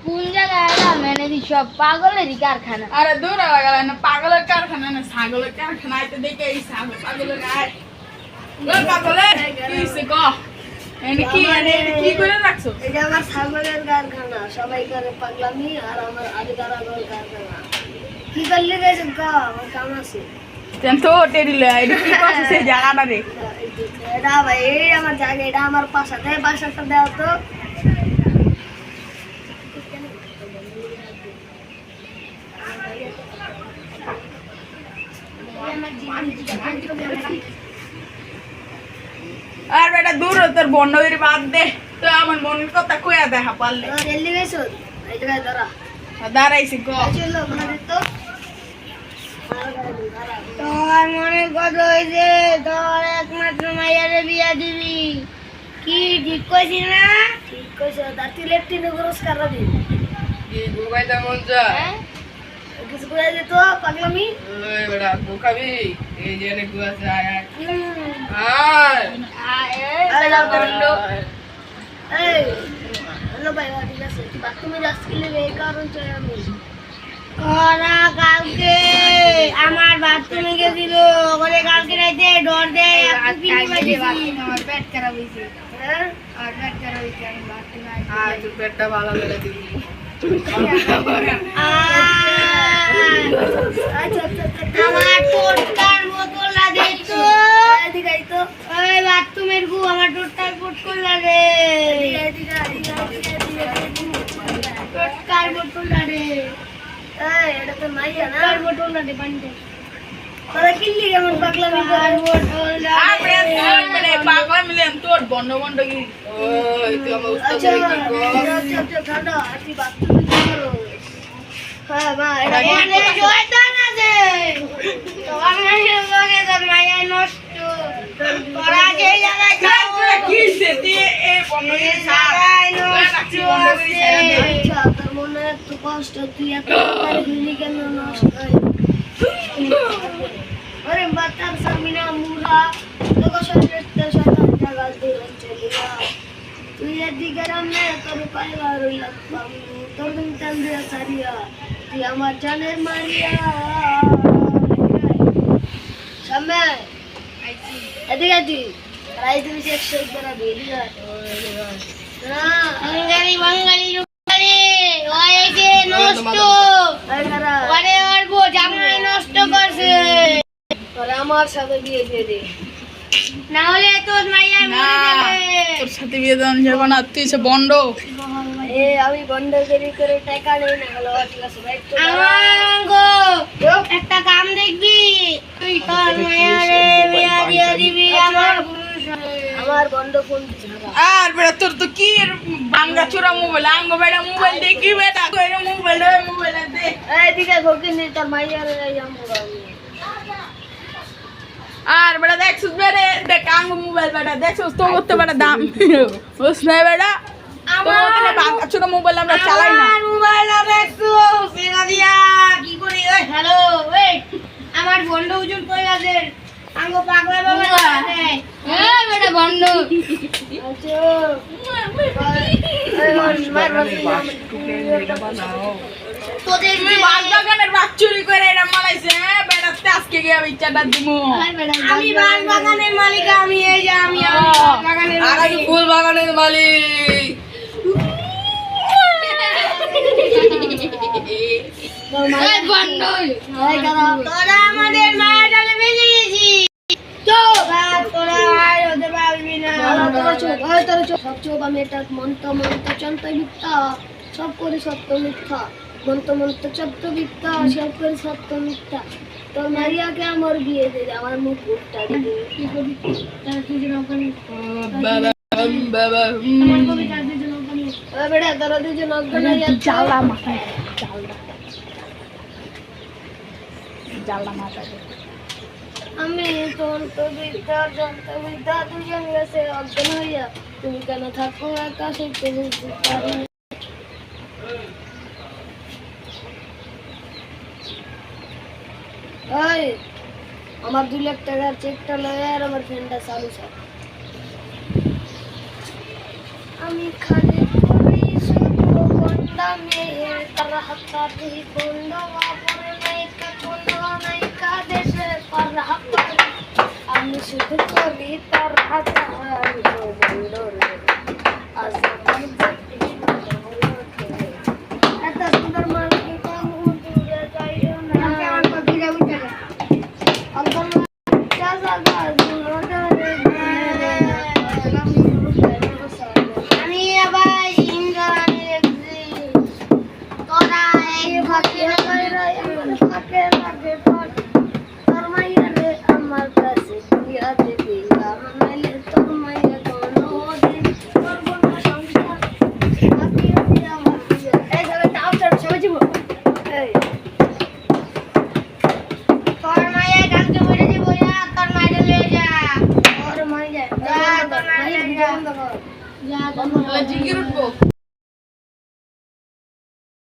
কোন জায়গায় মেনে সব পাগলেরই কারখানা। আরে দূর লাগালে না, পাগলের কারখানা না, ছাগলের কারখানা। আইতে দেখে এই ছাগল পাগলের গায়ে পাগলে কি করে রাখছো? এটা আমার ছাগলের কারখানা, সবাই করে পাগলামি, আর আমার আদি কারাগর কারখানা। কি করলি গেছে আমার কাম আছে তো টেরিলে এটা কি করছিস এই জায়গাটা রে? এটা ভাই এই আমার জায়গা, এটা আমার পাশাতে, বাসাটা দাও তো। আর বেটা দূর তোর বন্ডগিরি বাদ দে, তো আমার মনের কথা কইয়া দেখা পারলে। জলদি গেছো এই জায়গায় দাঁড়া। দাঁড়াইছি গো। চলো মানে তো তোমার মনে কত হয়েছে? তোর একমাত্র মাইয়ারে বিয়া দিবি, কি ঠিক কইছি না? ঠিক কইছ। তার তুই লেফটিনে পুরস্কার দিবি কি গুগাইতে মন চায়? কিছু করে দে তো পাগলামি। ওই বেটা গুকাবি এই যে নে গুয়া যায়। আয় লাও করলো। এই হ্যালো ভাই, ঠিক আছে তুই বাথরুমে যাচ্ছিস কি রে? এই কারণ চাই আমি ওরা কালকে আমার বাথরুমে গেছিল, ওখানে কালকে রাইতে ডর দেয় আমার পেট খারাপ হয়েছে। হ্যাঁ আর পেট খারাপ হয়েছে, আমি বাথরুমে তোর পেটটা ভালো করে দিবি। আমার টোটার বোতলটা দেখতো তো ওই বাথরুমের গু আমার টোটার বোতল লাগে, টোটার বোতলটা রে। এটা তো নাই না, টোটার বোতলটা দে পানিতে। তোরা কিল্লি কেমন পাগলামি করার বোতলটা? আপনি মানে পাগলা মিলেন তোর বন্ড বন্ড কি? ওই তুই আমার উস্তাদ কি কর? আচ্ছা ঠান্ডা আছি বাথরুমে করো। হ্যাঁ মা এটা মানে শয়তান আছে, তোমার মায়ের লগে তোর মায়া নষ্ট। তোরা যে জায়গায় যাও কি সেটি এই বন্ডগিরি জায়গায় রাখছি বন্ডগিরি ছেড়ে দে। আচ্ছা তোর মনে এত কষ্ট, তুই এত তাড়াতাড়ি কেন নষ্ট হয়? আরে বাতার সামিনা মুরা তোকে সরতে শয়তান জায়গা দিয়ে চলিয়া, তুই এদিকে রামনে তোর পাইবা রইলাম তোর দিন টান দিয়া সারিয়া, তুই আমার জানের মারিয়া। সামনে এদিকে তুই রাই তুমি একশো করা বেরিয়ে বাঙালি বাঙালি ওইকে নষ্ট ওরে ওর বউ জামাই নষ্ট করছে, তোরা আমার সাথে বিয়ে দিয়ে দে, না হলে তোর মাইয়া মরে যাবে। তোর সাথে বিয়ে দেন যাবে না, তুই সে বন্ড। আমি বন্ধ করে টাকা নেই না। হলো ঠিক আছে ভাই, আমাগো একটা কাম দেখবি, তুই তোর মায়ারে বিয়া দিয়া দিবি আমার বন্ধ ফোন ছাড়া। আর বেটা তোর তো কি ভাঙ্গা চোরা মোবাইল, আঙ্গ বেটা মোবাইল দেখি বেটা কইরে মোবাইল দে। এইদিকে ঘোকিন নি তোর মাইয়ারে আমগো। আর বেটা দেখছিস বেরে দেখ আঙ্গ মোবাইল বেটা দেখছিস তো করতে বেটা দাম বুঝছ না বেটা? আমার ভাঙ্গা চোরা মোবাইল আমরা চালাই না। আমার মোবাইল দেখছো ফেরা দিয়া কি করি? ওই হ্যালো ওয়েট, আমার বন্ধ উজুর কই আছে? আঙ্গো পাগলা বাবা আছে এ বেটা বন্ধ। আচ্ছা তোদের তুমি বাগানের বাগ চুরি করে এটা মালাইছে বেটা, আজকে গিয়ে বিচারটা দিমু। আমি বাগানের মালিক, আমি এই যে আমি বাগানের মালিক, ফুল বাগানের মালিক। তোরা আমাদের মায়া জালে বেঁচে গেছি, তোরা আর হতে পারবি না। সব চোখ আমি এটা মন্ত্র মন্ত্র চন্ত মিথ্যা, সব করে সত্য মিথ্যা, মন্ত্র মন্ত্র চন্ত মিথ্যা, সব করে সত্য মিথ্যা। তোর মারিয়াকে আমার বিয়ে দে, আমার মুখ উঠটা দিবি। কি করবি তার দুজন ওখানে বাবা আমার কবি তার দুজন ওখানে বেটা, তোরা দুজন ওখানে জালা মাথায় জালা মাথায়। আমি তন্ত্রবিদ্যা যন্ত্রবিদ্যা দুজন গেছে অজ্ঞান হইয়া, তুমি কেন থাকো একা সেটা বুঝতে পারি না। ওই আমার 2 লাখ টাকার চেকটা লয়ে আর আমার ফ্রেন্ডটা চালু স্যার। আমি খালি এই বন্ধ